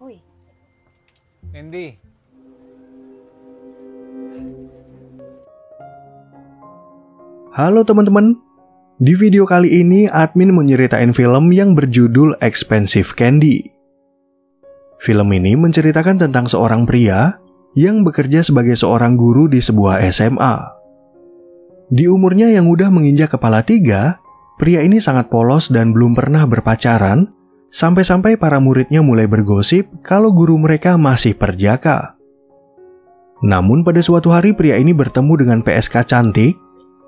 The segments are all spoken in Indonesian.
Hoy. Andy. Halo teman-teman. Di video kali ini admin mau nyeritain film yang berjudul Expensive Candy. Film ini menceritakan tentang seorang pria yang bekerja sebagai seorang guru di sebuah SMA. Di umurnya yang udah menginjak kepala 3, pria ini sangat polos dan belum pernah berpacaran, sampai-sampai para muridnya mulai bergosip kalau guru mereka masih perjaka. Namun pada suatu hari pria ini bertemu dengan PSK cantik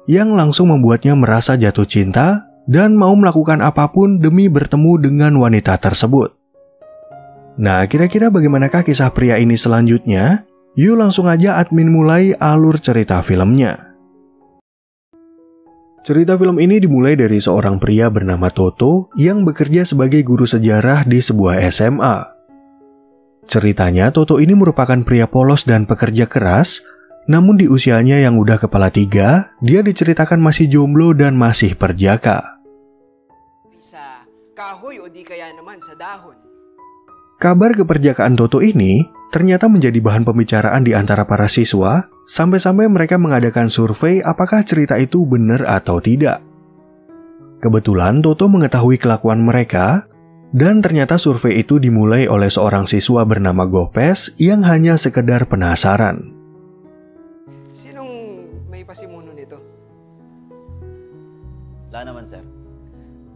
yang langsung membuatnya merasa jatuh cinta dan mau melakukan apapun demi bertemu dengan wanita tersebut. Nah, kira-kira bagaimanakah kisah pria ini selanjutnya? Yuk langsung aja admin mulai alur cerita filmnya. Cerita film ini dimulai dari seorang pria bernama Toto yang bekerja sebagai guru sejarah di sebuah SMA. Ceritanya, Toto ini merupakan pria polos dan pekerja keras, namun di usianya yang udah kepala 3, dia diceritakan masih jomblo dan masih perjaka. Sa kahoy o di kaya naman sa dahon. Kabar keperjakaan Toto ini ternyata menjadi bahan pembicaraan di antara para siswa, sampai-sampai mereka mengadakan survei apakah cerita itu benar atau tidak. Kebetulan Toto mengetahui kelakuan mereka, dan ternyata survei itu dimulai oleh seorang siswa bernama Gopes yang hanya sekedar penasaran. Sinong may pasimuno nito? Wala naman, sir.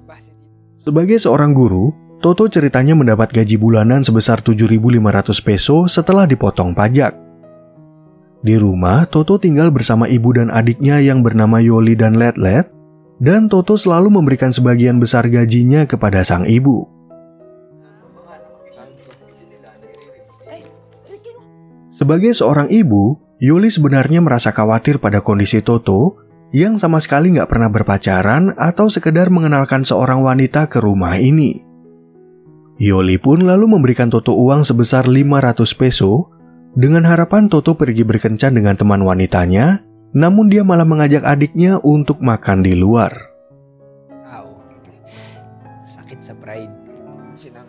Base dito. Sebagai seorang guru, Toto ceritanya mendapat gaji bulanan sebesar 7.500 peso setelah dipotong pajak. Di rumah, Toto tinggal bersama ibu dan adiknya yang bernama Yoli dan Letlet, dan Toto selalu memberikan sebagian besar gajinya kepada sang ibu. Sebagai seorang ibu, Yoli sebenarnya merasa khawatir pada kondisi Toto yang sama sekali nggak pernah berpacaran atau sekedar mengenalkan seorang wanita ke rumah ini. Yoli pun lalu memberikan Toto uang sebesar 500 peso dengan harapan Toto pergi berkencan dengan teman wanitanya, namun dia malah mengajak adiknya untuk makan di luar. Tao. Sakit sa pride. Sinang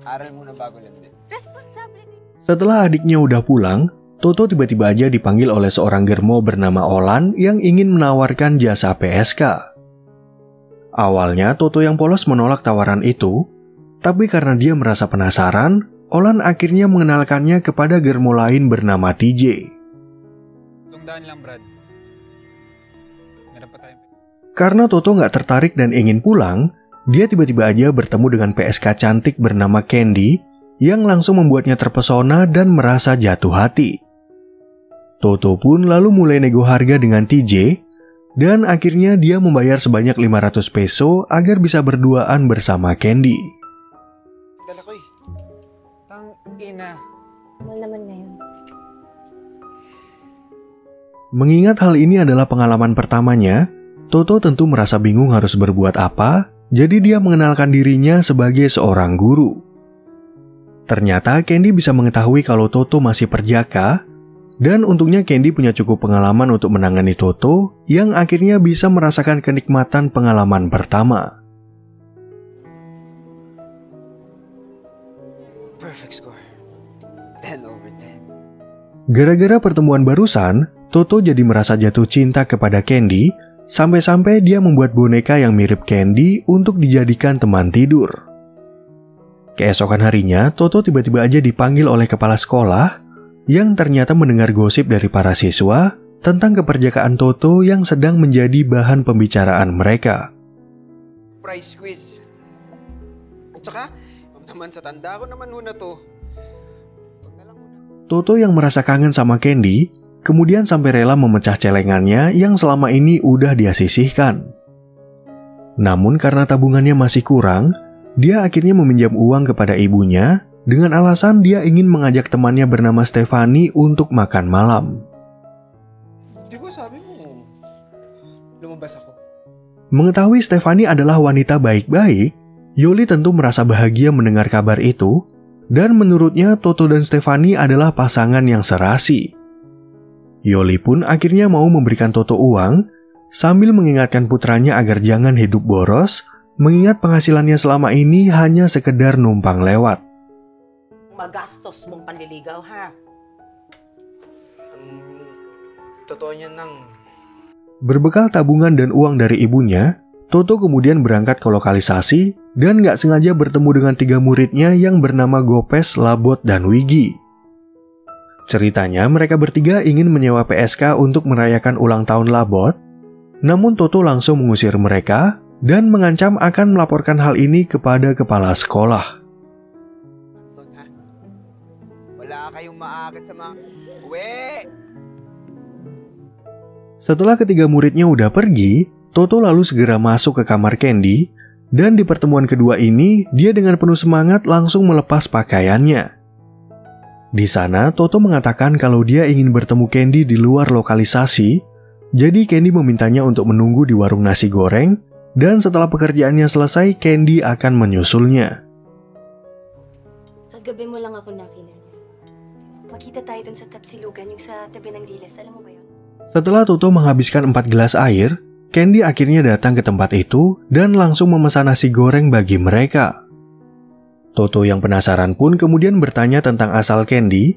aral muna bago lang din. Responsable. Setelah adiknya udah pulang, Toto tiba-tiba aja dipanggil oleh seorang germo bernama Olan yang ingin menawarkan jasa PSK. Awalnya Toto yang polos menolak tawaran itu, tapi karena dia merasa penasaran, Olan akhirnya mengenalkannya kepada germo lain bernama TJ. Tungdaan lang, Brad. Meron pa tayo. Karena Toto nggak tertarik dan ingin pulang, dia tiba-tiba aja bertemu dengan PSK cantik bernama Candy yang langsung membuatnya terpesona dan merasa jatuh hati. Toto pun lalu mulai nego harga dengan TJ, dan akhirnya dia membayar sebanyak 500 peso agar bisa berduaan bersama Candy. Dala ko eh. Tang ina. Mahal naman ngayon. Mengingat hal ini adalah pengalaman pertamanya, Toto tentu merasa bingung harus berbuat apa, jadi dia mengenalkan dirinya sebagai seorang guru. Ternyata Candy bisa mengetahui kalau Toto masih perjaka, dan untungnya Candy punya cukup pengalaman untuk menangani Toto yang akhirnya bisa merasakan kenikmatan pengalaman pertama. Perfect score. 10 over 10. Gara-gara pertemuan barusan, Toto jadi merasa jatuh cinta kepada Candy, sampai-sampai dia membuat boneka yang mirip Candy untuk dijadikan teman tidur. Keesokan harinya, Toto tiba-tiba aja dipanggil oleh kepala sekolah yang ternyata mendengar gosip dari para siswa tentang keperjakaan Toto yang sedang menjadi bahan pembicaraan mereka. Price quiz. At saka, naman sa tanda ko naman muna to. Wag na lang muna. Toto yang merasa kangen sama Candy, kemudian sampai rela memecah celengannya yang selama ini udah dia sisihkan. Namun karena tabungannya masih kurang, dia akhirnya meminjam uang kepada ibunya dengan alasan dia ingin mengajak temannya bernama Stefani untuk makan malam. Di ba sabi mo, lumabas ako? Mengetahui Stefani adalah wanita baik-baik, Yoli tentu merasa bahagia mendengar kabar itu, dan menurutnya Toto dan Stefani adalah pasangan yang serasi. Yoli pun akhirnya mau memberikan Toto uang, sambil mengingatkan putranya agar jangan hidup boros, mengingat penghasilannya selama ini hanya sekedar numpang lewat. magastos mong panliligaw, ha? Totoo niya, Nang. Berbekal tabungan dan uang dari ibunya, Toto kemudian berangkat ke lokalisasi dan nggak sengaja bertemu dengan 3 muridnya yang bernama Gopes, Labot, dan Wigi. Ceritanya mereka bertiga ingin menyewa PSK untuk merayakan ulang tahun Labot, namun Toto langsung mengusir mereka dan mengancam akan melaporkan hal ini kepada kepala sekolah. Anton, ha? Wala kayong maakit sa mga... Uwe! Setelah ketiga muridnya udah pergi, Toto lalu segera masuk ke kamar Candy, dan di pertemuan kedua ini, dia dengan penuh semangat langsung melepas pakaiannya. Di sana, Toto mengatakan kalau dia ingin bertemu Candy di luar lokalisasi, jadi Candy memintanya untuk menunggu di warung nasi goreng, dan setelah pekerjaannya selesai, Candy akan menyusulnya. Kagabi mo lang ako nakilala. Makita tayo dun sa Tapsilugan, yung sa tabi ng Diles. Alam mo ba yun? Setelah Toto menghabiskan 4 gelas air, Candy akhirnya datang ke tempat itu dan langsung memesan nasi goreng bagi mereka. Toto yang penasaran pun kemudian bertanya tentang asal Candy,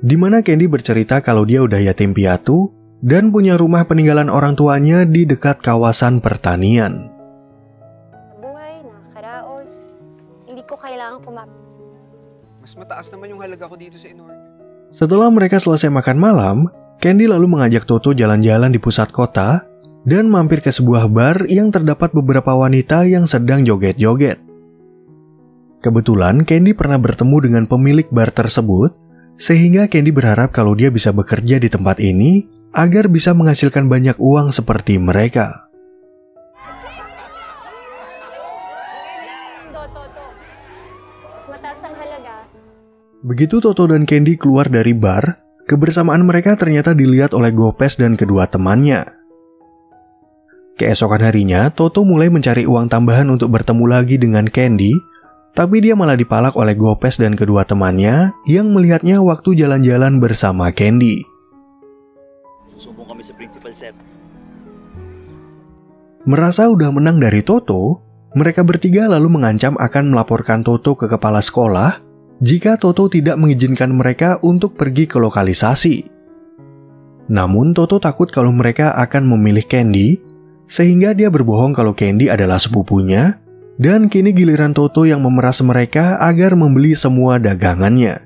di mana Candy bercerita kalau dia udah yatim piatu dan punya rumah peninggalan orang tuanya di dekat kawasan pertanian. Buhay, nakakaraos. Hindi ko kailangan Mas mataas naman yung halaga ko dito sa in-order. Setelah mereka selesai makan malam, Candy lalu mengajak Toto jalan-jalan di pusat kota dan mampir ke sebuah bar yang terdapat beberapa wanita yang sedang joget-joget. Kebetulan Candy pernah bertemu dengan pemilik bar tersebut, sehingga Candy berharap kalau dia bisa bekerja di tempat ini agar bisa menghasilkan banyak uang seperti mereka. Toto. Mas mataas ang halaga. Begitu Toto dan Candy keluar dari bar, kebersamaan mereka ternyata dilihat oleh Gopes dan kedua temannya. Keesokan harinya, Toto mulai mencari uang tambahan untuk bertemu lagi dengan Candy, tapi dia malah dipalak oleh Gopes dan kedua temannya yang melihatnya waktu jalan-jalan bersama Candy. Susubong kami sa principal, sir. Merasa udah menang dari Toto, mereka bertiga lalu mengancam akan melaporkan Toto ke kepala sekolah jika Toto tidak mengizinkan mereka untuk pergi ke lokalisasi. Namun Toto takut kalau mereka akan memilih Candy, sehingga dia berbohong kalau Candy adalah sepupunya, dan kini giliran Toto yang memeras mereka agar membeli semua dagangannya.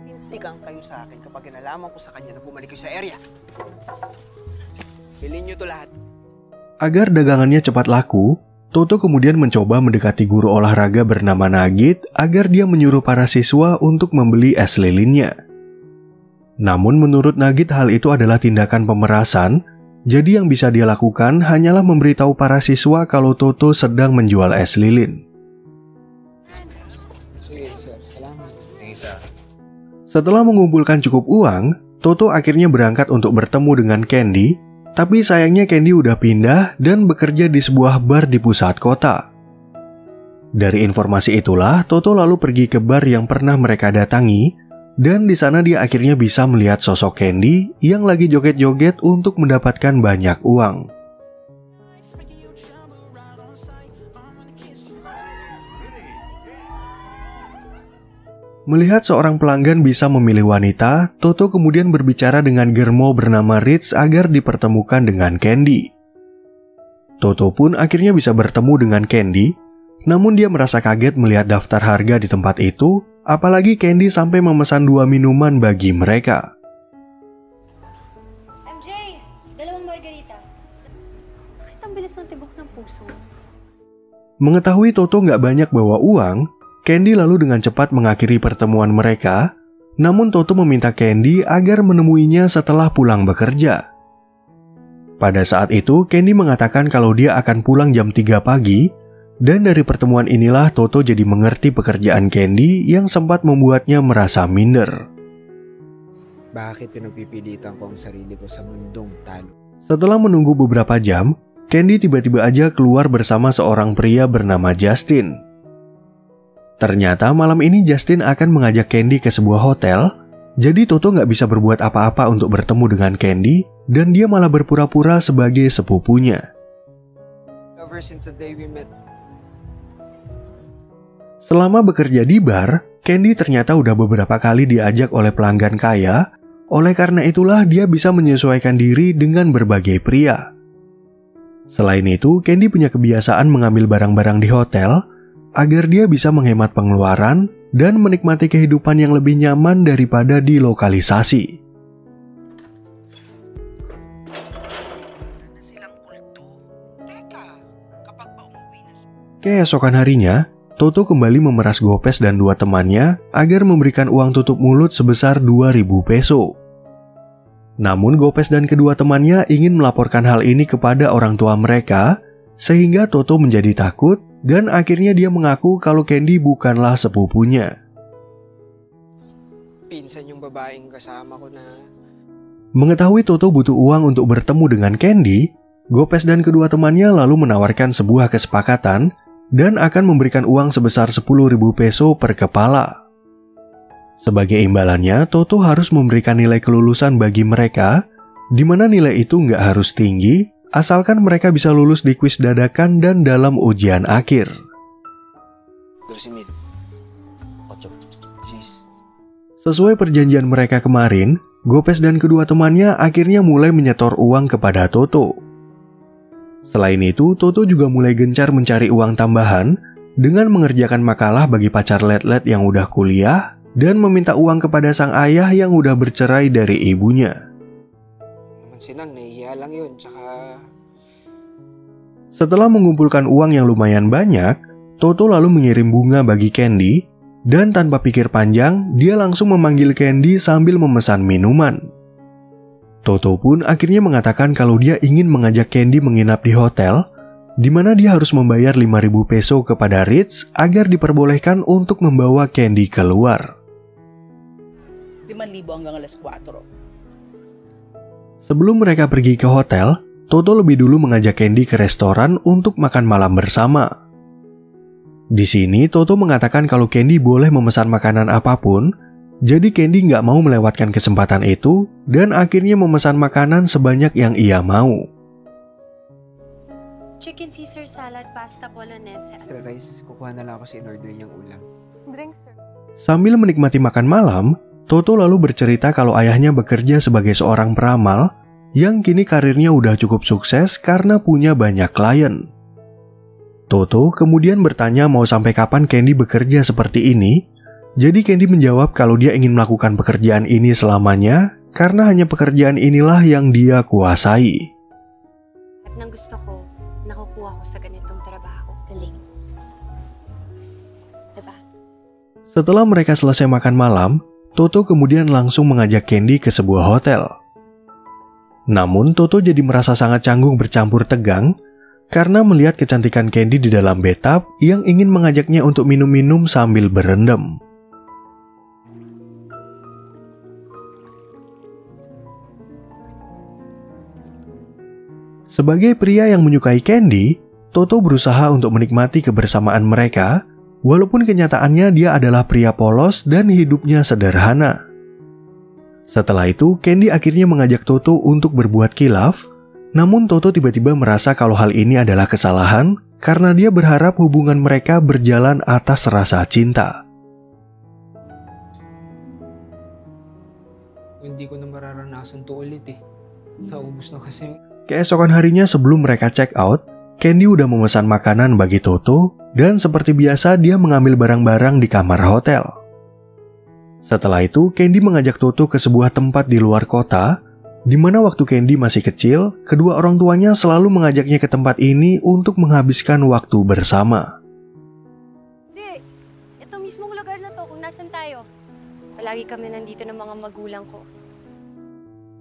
Tintigang kayo sa akin kapag nalaman ko sa kanya na bumalik kayo sa area. Bilhin niyo to lahat. Agar dagangannya cepat laku, Toto kemudian mencoba mendekati guru olahraga bernama Nagit agar dia menyuruh para siswa untuk membeli es lilinnya. Namun menurut Nagit hal itu adalah tindakan pemerasan, jadi yang bisa dia lakukan hanyalah memberitahu para siswa kalau Toto sedang menjual es lilin. Sige, sir. Salamat. Sige, sir. Setelah mengumpulkan cukup uang, Toto akhirnya berangkat untuk bertemu dengan Candy, tapi sayangnya Candy udah pindah dan bekerja di sebuah bar di pusat kota. Dari informasi itulah, Toto lalu pergi ke bar yang pernah mereka datangi, dan di sana dia akhirnya bisa melihat sosok Candy yang lagi joget-joget untuk mendapatkan banyak uang. Melihat seorang pelanggan bisa memilih wanita, Toto kemudian berbicara dengan Germo bernama Ritz agar dipertemukan dengan Candy. Toto pun akhirnya bisa bertemu dengan Candy, namun dia merasa kaget melihat daftar harga di tempat itu, apalagi Candy sampai memesan 2 minuman bagi mereka. MJ, 2 margarita. Bakit ang bilis ng tibok ng puso? Mengetahui Toto nggak banyak bawa uang, Candy lalu dengan cepat mengakhiri pertemuan mereka, namun Toto meminta Candy agar menemuinya setelah pulang bekerja. Pada saat itu, Candy mengatakan kalau dia akan pulang jam 3 pagi, dan dari pertemuan inilah Toto jadi mengerti pekerjaan Candy yang sempat membuatnya merasa minder. Bakit pinagpipilitan ko ang sarili ko sa mundong talo? Setelah menunggu beberapa jam, Candy tiba-tiba aja keluar bersama seorang pria bernama Justin. Ternyata malam ini Justin akan mengajak Candy ke sebuah hotel, jadi Toto nggak bisa berbuat apa-apa untuk bertemu dengan Candy, dan dia malah berpura-pura sebagai sepupunya. Ever since the day we met. Selama bekerja di bar, Candy ternyata udah beberapa kali diajak oleh pelanggan kaya, oleh karena itulah dia bisa menyesuaikan diri dengan berbagai pria. Selain itu, Candy punya kebiasaan mengambil barang-barang di hotel agar dia bisa menghemat pengeluaran dan menikmati kehidupan yang lebih nyaman daripada di lokalisasi. Keesokan harinya, Toto kembali memeras Gopes dan dua temannya agar memberikan uang tutup mulut sebesar 2.000 peso. Namun Gopes dan kedua temannya ingin melaporkan hal ini kepada orang tua mereka, sehingga Toto menjadi takut dan akhirnya dia mengaku kalau Candy bukanlah sepupunya. Pinsan yung babaeng kasama ko na... Mengetahui Toto butuh uang untuk bertemu dengan Candy, Gopes dan kedua temannya lalu menawarkan sebuah kesepakatan dan akan memberikan uang sebesar 10.000 peso per kepala. Sebagai imbalannya, Toto harus memberikan nilai kelulusan bagi mereka, di mana nilai itu nggak harus tinggi, asalkan mereka bisa lulus di kuis dadakan dan dalam ujian akhir. 12,000. 8. Sis. Sesuai perjanjian mereka kemarin, Gopes dan kedua temannya akhirnya mulai menyetor uang kepada Toto. Selain itu, Toto juga mulai gencar mencari uang tambahan dengan mengerjakan makalah bagi pacar let-let yang udah kuliah dan meminta uang kepada sang ayah yang udah bercerai dari ibunya. Sinang, nahihiya lang yun, tsaka... Setelah mengumpulkan uang yang lumayan banyak, Toto lalu mengirim bunga bagi Candy, dan tanpa pikir panjang, dia langsung memanggil Candy sambil memesan minuman. Toto pun akhirnya mengatakan kalau dia ingin mengajak Candy menginap di hotel, di mana dia harus membayar 5.000 peso kepada Ritz agar diperbolehkan untuk membawa Candy keluar. 5,000 hanggang alas 4. Sebelum mereka pergi ke hotel, Toto lebih dulu mengajak Candy ke restoran untuk makan malam bersama. Di sini, Toto mengatakan kalau Candy boleh memesan makanan apapun, jadi Candy nggak mau melewatkan kesempatan itu dan akhirnya memesan makanan sebanyak yang ia mau. Chicken Caesar salad, pasta bolognese. Extra rice, kukuha na lang ako sa in-order niyang ulam. Drinks, sir. Sambil menikmati makan malam, Toto lalu bercerita kalau ayahnya bekerja sebagai seorang peramal yang kini karirnya udah cukup sukses karena punya banyak klien. Toto kemudian bertanya mau sampai kapan Candy bekerja seperti ini. Jadi Candy menjawab kalau dia ingin melakukan pekerjaan ini selamanya karena hanya pekerjaan inilah yang dia kuasai. At nang gusto ko, nakukuha ko sa ganitong trabaho. Galing. Diba? Setelah mereka selesai makan malam, Toto kemudian langsung mengajak Candy ke sebuah hotel. Namun Toto jadi merasa sangat canggung bercampur tegang karena melihat kecantikan Candy di dalam bathtub yang ingin mengajaknya untuk minum-minum sambil berendam. Sebagai pria yang menyukai Candy, Toto berusaha untuk menikmati kebersamaan mereka, walaupun kenyataannya dia adalah pria polos dan hidupnya sederhana. Setelah itu, Candy akhirnya mengajak Toto untuk berbuat khilaf, namun Toto tiba-tiba merasa kalau hal ini adalah kesalahan karena dia berharap hubungan mereka berjalan atas rasa cinta. Hindi ko na mararanasan to ulit eh. Naubos na kasi. Keesokan harinya sebelum mereka check out, Candy udah memesan makanan bagi Toto dan seperti biasa dia mengambil barang-barang di kamar hotel. Setelah itu, Candy mengajak Toto ke sebuah tempat di luar kota, di mana waktu Candy masih kecil, kedua orang tuanya selalu mengajaknya ke tempat ini untuk menghabiskan waktu bersama. Hindi. Ito mismong lugar na to kung nasan tayo. Palagi kami nandito ng mga magulang ko.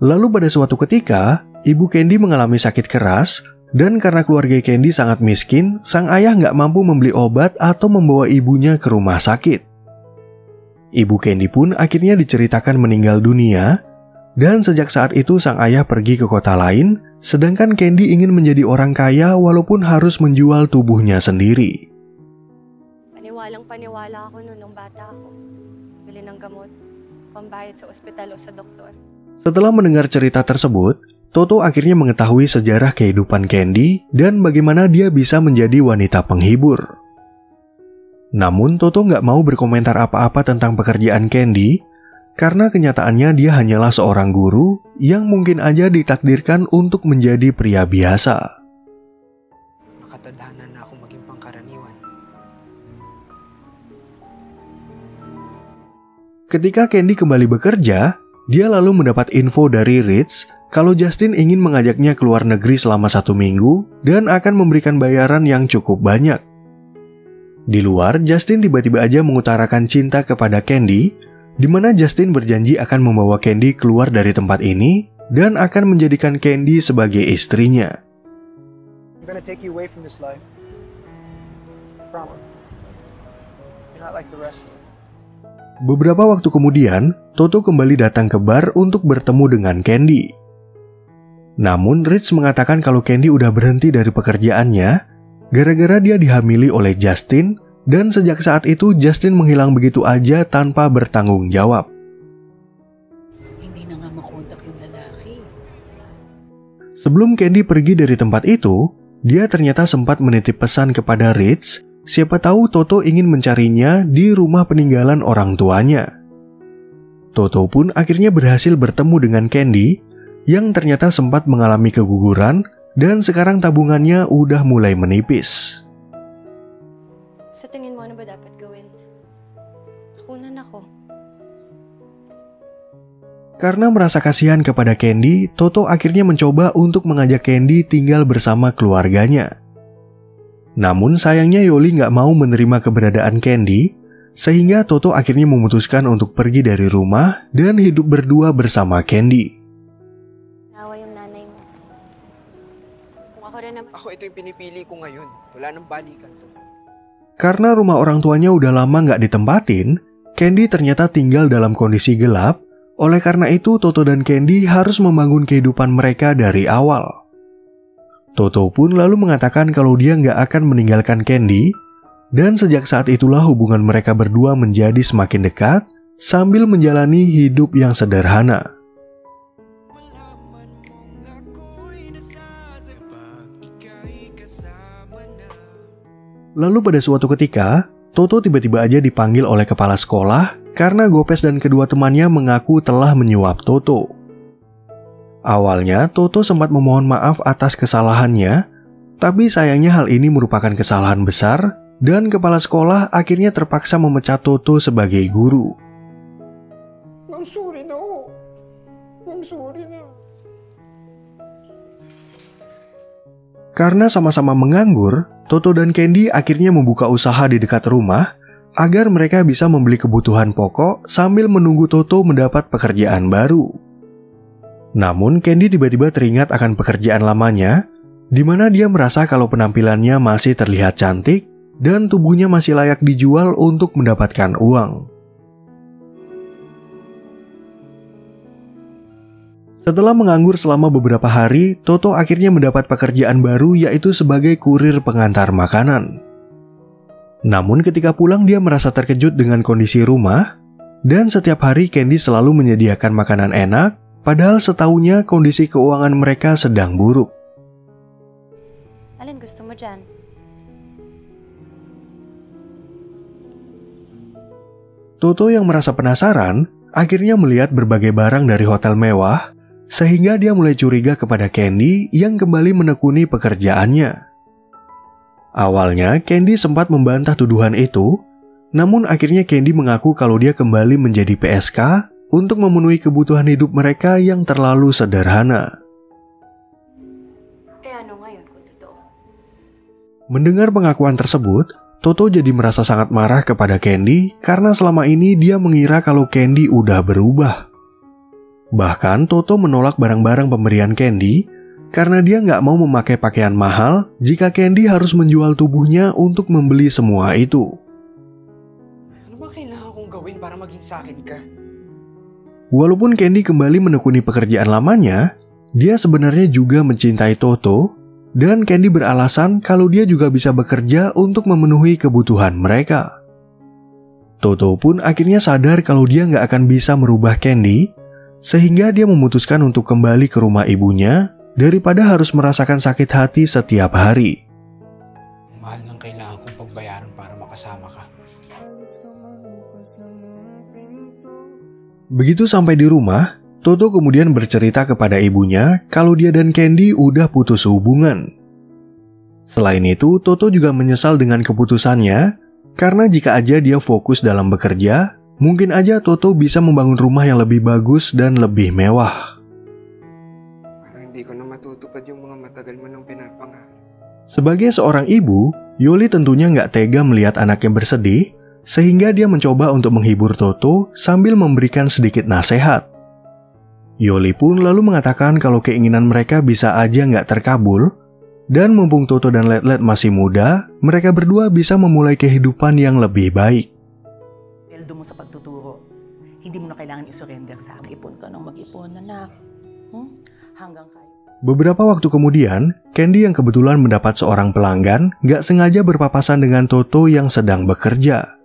Lalu pada suatu ketika, ibu Candy mengalami sakit keras, dan karena keluarga Candy sangat miskin, sang ayah nggak mampu membeli obat atau membawa ibunya ke rumah sakit. Ibu Candy pun akhirnya diceritakan meninggal dunia, dan sejak saat itu sang ayah pergi ke kota lain, sedangkan Candy ingin menjadi orang kaya walaupun harus menjual tubuhnya sendiri. Paniwalang-paniwala ako noon nung bata ako. Bili ng gamot, pambayad sa ospital o sa doktor. Setelah mendengar cerita tersebut, Toto akhirnya mengetahui sejarah kehidupan Candy dan bagaimana dia bisa menjadi wanita penghibur. Namun Toto nggak mau berkomentar apa-apa tentang pekerjaan Candy, karena kenyataannya dia hanyalah seorang guru yang mungkin aja ditakdirkan untuk menjadi pria biasa. Makatadhana na ako maging pangkaraniwan. Ketika Candy kembali bekerja, dia lalu mendapat info dari Rich kalau Justin ingin mengajaknya ke luar negeri selama 1 minggu dan akan memberikan bayaran yang cukup banyak. Di luar, Justin tiba-tiba aja mengutarakan cinta kepada Candy, di mana Justin berjanji akan membawa Candy keluar dari tempat ini dan akan menjadikan Candy sebagai istrinya. I'm gonna take you away from this life. Promise. You're not like the rest of them. Beberapa waktu kemudian, Toto kembali datang ke bar untuk bertemu dengan Candy. Namun Rich mengatakan kalau Candy udah berhenti dari pekerjaannya gara-gara dia dihamili oleh Justin, dan sejak saat itu Justin menghilang begitu aja tanpa bertanggung jawab. Hindi na nga makontak yung lalaki. Sebelum Candy pergi dari tempat itu, dia ternyata sempat menitip pesan kepada Rich, siapa tahu Toto ingin mencarinya di rumah peninggalan orang tuanya. Toto pun akhirnya berhasil bertemu dengan Candy, yang ternyata sempat mengalami keguguran dan sekarang tabungannya udah mulai menipis. Sa tingin mo, ano ba dapat gawin? Nakunan ako. Karena merasa kasihan kepada Candy, Toto akhirnya mencoba untuk mengajak Candy tinggal bersama keluarganya. Namun sayangnya Yoli nggak mau menerima keberadaan Candy, sehingga Toto akhirnya memutuskan untuk pergi dari rumah dan hidup berdua bersama Candy. Nawa yung nanay mo. Kung ako rin naman... Ako, ito yung pinipili ko ngayon. Wala nang balikan to. Karena rumah orang tuanya udah lama nggak ditempatin, Candy ternyata tinggal dalam kondisi gelap. Oleh karena itu, Toto dan Candy harus membangun kehidupan mereka dari awal. Toto pun lalu mengatakan kalau dia nggak akan meninggalkan Candy, dan sejak saat itulah hubungan mereka berdua menjadi semakin dekat sambil menjalani hidup yang sederhana. Lalu pada suatu ketika, Toto tiba-tiba aja dipanggil oleh kepala sekolah karena Gopes dan kedua temannya mengaku telah menyuap Toto. Awalnya, Toto sempat memohon maaf atas kesalahannya, tapi sayangnya hal ini merupakan kesalahan besar dan kepala sekolah akhirnya terpaksa memecat Toto sebagai guru. Ma'am, sorry na ako. Ma'am, sorry na. Karena sama-sama menganggur, Toto dan Candy akhirnya membuka usaha di dekat rumah agar mereka bisa membeli kebutuhan pokok sambil menunggu Toto mendapat pekerjaan baru. Namun Candy tiba-tiba teringat akan pekerjaan lamanya, di mana dia merasa kalau penampilannya masih terlihat cantik dan tubuhnya masih layak dijual untuk mendapatkan uang. Setelah menganggur selama beberapa hari, Toto akhirnya mendapat pekerjaan baru yaitu sebagai kurir pengantar makanan. Namun ketika pulang dia merasa terkejut dengan kondisi rumah, dan setiap hari Candy selalu menyediakan makanan enak, padahal setahunya kondisi keuangan mereka sedang buruk. Alin gusto mo dyan? Toto yang merasa penasaran, akhirnya melihat berbagai barang dari hotel mewah, sehingga dia mulai curiga kepada Candy yang kembali menekuni pekerjaannya. Awalnya, Candy sempat membantah tuduhan itu, namun akhirnya Candy mengaku kalau dia kembali menjadi PSK untuk memenuhi kebutuhan hidup mereka yang terlalu sederhana. Ano ngayon kung totoo? Mendengar pengakuan tersebut, Toto jadi merasa sangat marah kepada Candy karena selama ini dia mengira kalau Candy udah berubah. Bahkan Toto menolak barang-barang pemberian Candy karena dia nggak mau memakai pakaian mahal jika Candy harus menjual tubuhnya untuk membeli semua itu. Ano ba kailangan kong gawin para maging sa akin ka? Walaupun Candy kembali menekuni pekerjaan lamanya, dia sebenarnya juga mencintai Toto, dan Candy beralasan kalau dia juga bisa bekerja untuk memenuhi kebutuhan mereka. Toto pun akhirnya sadar kalau dia nggak akan bisa merubah Candy, sehingga dia memutuskan untuk kembali ke rumah ibunya daripada harus merasakan sakit hati setiap hari. Mahal ng kailangan kong pagbayaran para makasama ka. Begitu sampai di rumah, Toto kemudian bercerita kepada ibunya kalau dia dan Candy udah putus hubungan. Selain itu, Toto juga menyesal dengan keputusannya, karena jika aja dia fokus dalam bekerja, mungkin aja Toto bisa membangun rumah yang lebih bagus dan lebih mewah. Parang hindi ko na matutupad yung mga matagal mo nang pinapangarap. Sebagai seorang ibu, Yoli tentunya nggak tega melihat anaknya bersedih, sehingga dia mencoba untuk menghibur Toto sambil memberikan sedikit nasihat. Yoli pun lalu mengatakan kalau keinginan mereka bisa aja nggak terkabul, dan mumpung Toto dan Let-Let masih muda, mereka berdua bisa memulai kehidupan yang lebih baik. Sweldo mo sa pagtuturo. Hindi mo na kailangan isurrender sa akin. Ipon ka nang mag-ipon, anak. Hanggang kaya. Beberapa waktu kemudian, Candy yang kebetulan mendapat seorang pelanggan nggak sengaja berpapasan dengan Toto yang sedang bekerja.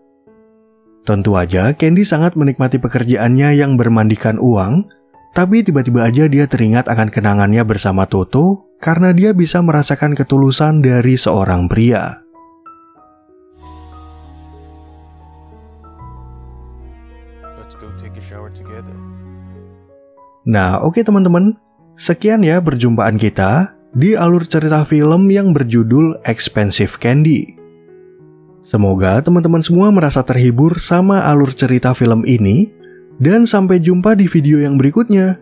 Tentu aja, Candy sangat menikmati pekerjaannya yang bermandikan uang, tapi tiba-tiba aja dia teringat akan kenangannya bersama Toto karena dia bisa merasakan ketulusan dari seorang pria. Let's go take a shower together. Nah, oke teman-teman. Sekian ya perjumpaan kita di alur cerita film yang berjudul Expensive Candy. Semoga teman-teman semua merasa terhibur sama alur cerita film ini, dan sampai jumpa di video yang berikutnya.